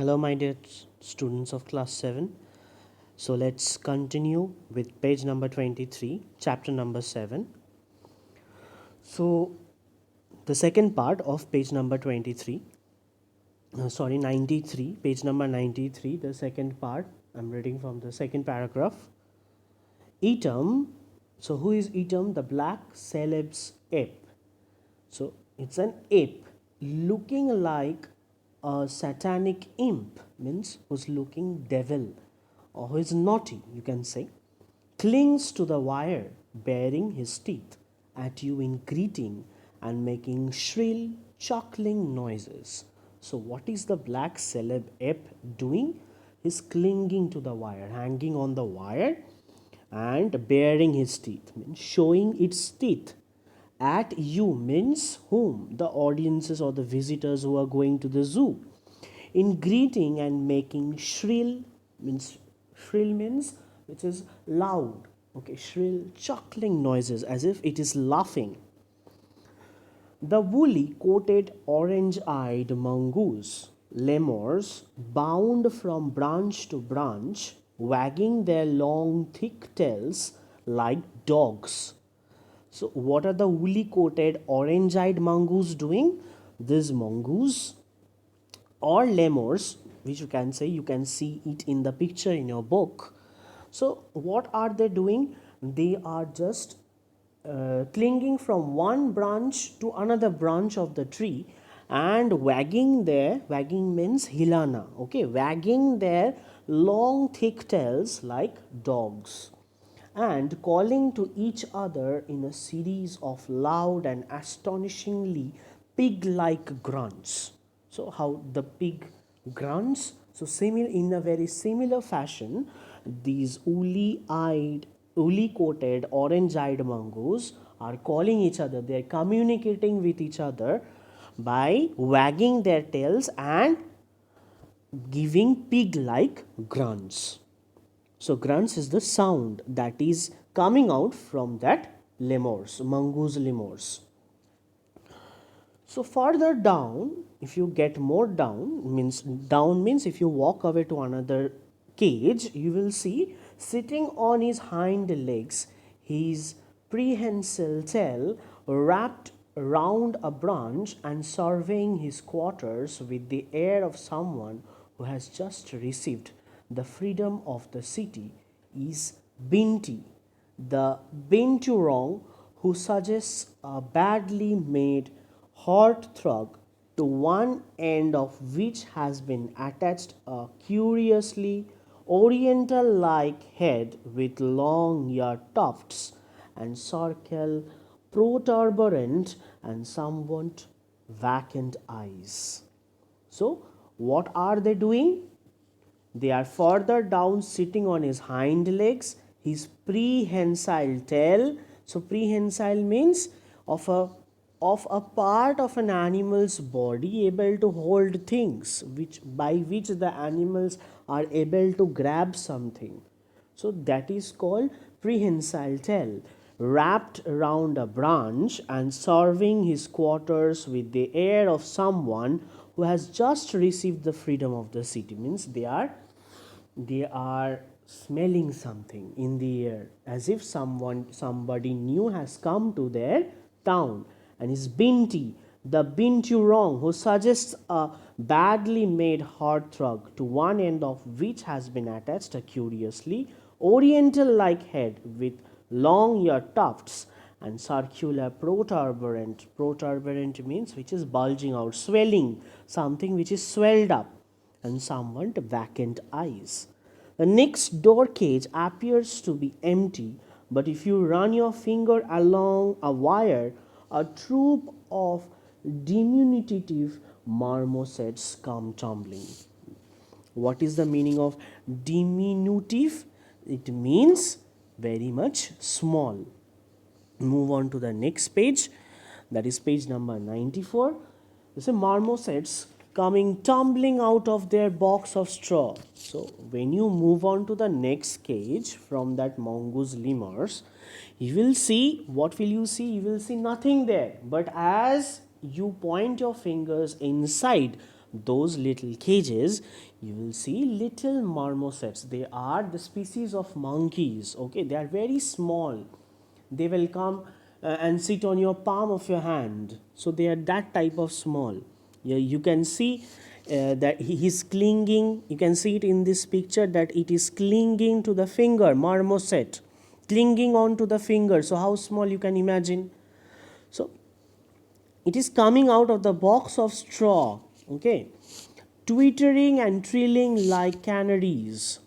Hello, my dear students of class 7. So, let's continue with page number 23, chapter number 7. So, the second part of page number 23, 93, page number 93, the second part, I'm reading from the second paragraph. Etam, so who is Etam? The black celeb's ape. So it's an ape looking like a satanic imp, means who's looking devil or who is naughty, you can say, clings to the wire, baring his teeth at you in greeting and making shrill, chuckling noises. So, what is the black celeb ape doing? He's clinging to the wire, hanging on the wire, and baring his teeth, means showing its teeth. At you means whom? The audiences or the visitors who are going to the zoo. In greeting and making shrill means which is loud. Okay, shrill chuckling noises as if it is laughing. The woolly coated orange eyed mongoose, lemurs, bound from branch to branch, wagging their long thick tails like dogs. So, what are the woolly coated orange eyed mongoose doing? This mongoose or lemurs, which you can see it in the picture in your book. So, what are they doing? They are just clinging from one branch to another branch of the tree and wagging means hilana, okay, wagging their long thick tails like dogs and calling to each other in a series of loud and astonishingly pig like grunts. So, how the pig grunts? So, in a very similar fashion, these woolly coated, orange eyed mongoose are calling each other, they are communicating with each other by wagging their tails and giving pig like grunts. So grunts is the sound that is coming out from that mongoose lemurs. So further down, if you get more down means if you walk away to another cage, you will see sitting on his hind legs, his prehensile tail wrapped round a branch and surveying his quarters with the air of someone who has just received the freedom of the city is Binti, the Binturong who suggests a badly made hearthrug to one end of which has been attached a curiously oriental like head with long ear tufts and circle protuberant and somewhat vacant eyes. So, what are they doing? They are further down sitting on his hind legs, his prehensile tail. So prehensile means of a part of an animal's body able to hold things, which by which the animals are able to grab something. So that is called prehensile tail, wrapped around a branch and serving his quarters with the air of someone who has just received the freedom of the city. Means they are smelling something in the air as if somebody new has come to their town, and is Binti, the Binturong, who suggests a badly made hearthrug to one end of which has been attached a curiously oriental like head with long ear tufts and circular protuberant means which is bulging out, swelling, something which is swelled up, and somewhat vacant eyes. The next door cage appears to be empty, but if you run your finger along a wire, a troop of diminutive marmosets come tumbling. What is the meaning of diminutive? It means very much small. Move on to the next page, that is page number 94. This is marmosets coming tumbling out of their box of straw. So when you move on to the next cage from that mongoose lemurs, you will see, what will you see? You will see nothing there, but as you point your fingers inside those little cages, you will see little marmosets. They are the species of monkeys. Okay, they are very small. They will come and sit on your palm of your hand. So they are that type of small. Yeah, you can see that he is clinging. You can see it in this picture that it is clinging to the finger, marmoset, clinging on to the finger. So how small you can imagine. So it is coming out of the box of straw. Okay, twittering and trilling like canaries.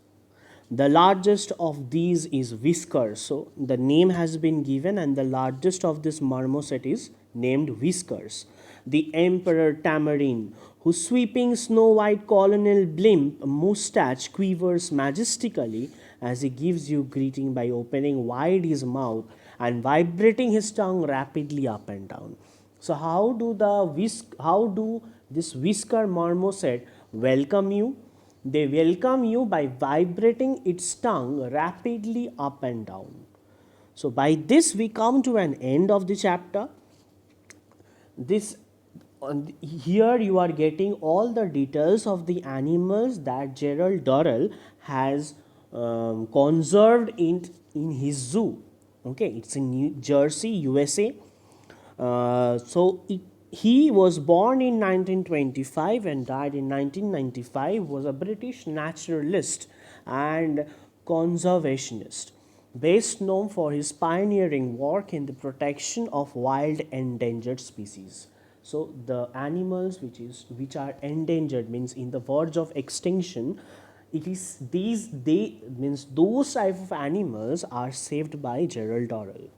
The largest of these is Whiskers. So the name has been given, and the largest of this marmoset is named Whiskers. The Emperor Tamarin, whose sweeping snow white colonel blimp moustache quivers majestically as he gives you greeting by opening wide his mouth and vibrating his tongue rapidly up and down. So how do this whisker marmoset welcome you? They welcome you by vibrating its tongue rapidly up and down. So by this we come to an end of the chapter. This here you are getting all the details of the animals that Gerald Durrell has conserved in his zoo. Okay, it's in New Jersey, USA. He was born in 1925 and died in 1995. Was a British naturalist and conservationist, best known for his pioneering work in the protection of wild endangered species. So the animals which are endangered, means in the verge of extinction, it is these they means those type of animals are saved by Gerald Durrell.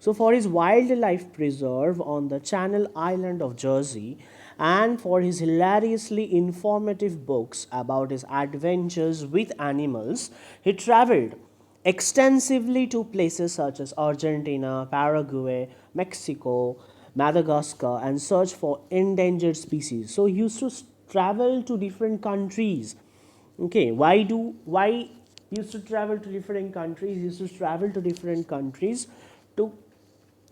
So, for his wildlife preserve on the Channel Island of Jersey and for his hilariously informative books about his adventures with animals, he traveled extensively to places such as Argentina, Paraguay, Mexico, Madagascar, and searched for endangered species. So, he used to travel to different countries. Okay, why he used to travel to different countries? He used to travel to different countries to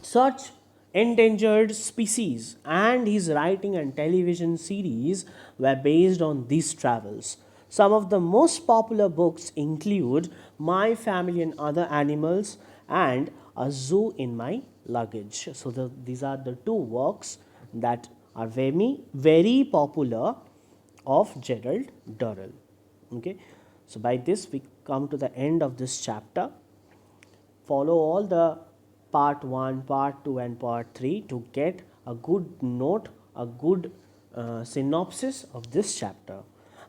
such endangered species, and his writing and television series were based on these travels. Some of the most popular books include My Family and Other Animals and A Zoo in My Luggage. So these are the two works that are very popular of Gerald Durrell. Okay, so by this we come to the end of this chapter. Follow all the part 1, part 2 and part 3 to get a good note, a good synopsis of this chapter.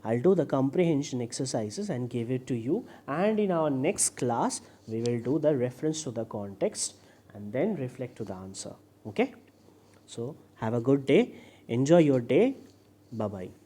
I'll do the comprehension exercises and give it to you, and in our next class we will do the reference to the context and then reflect to the answer. Okay, so have a good day, enjoy your day, bye bye.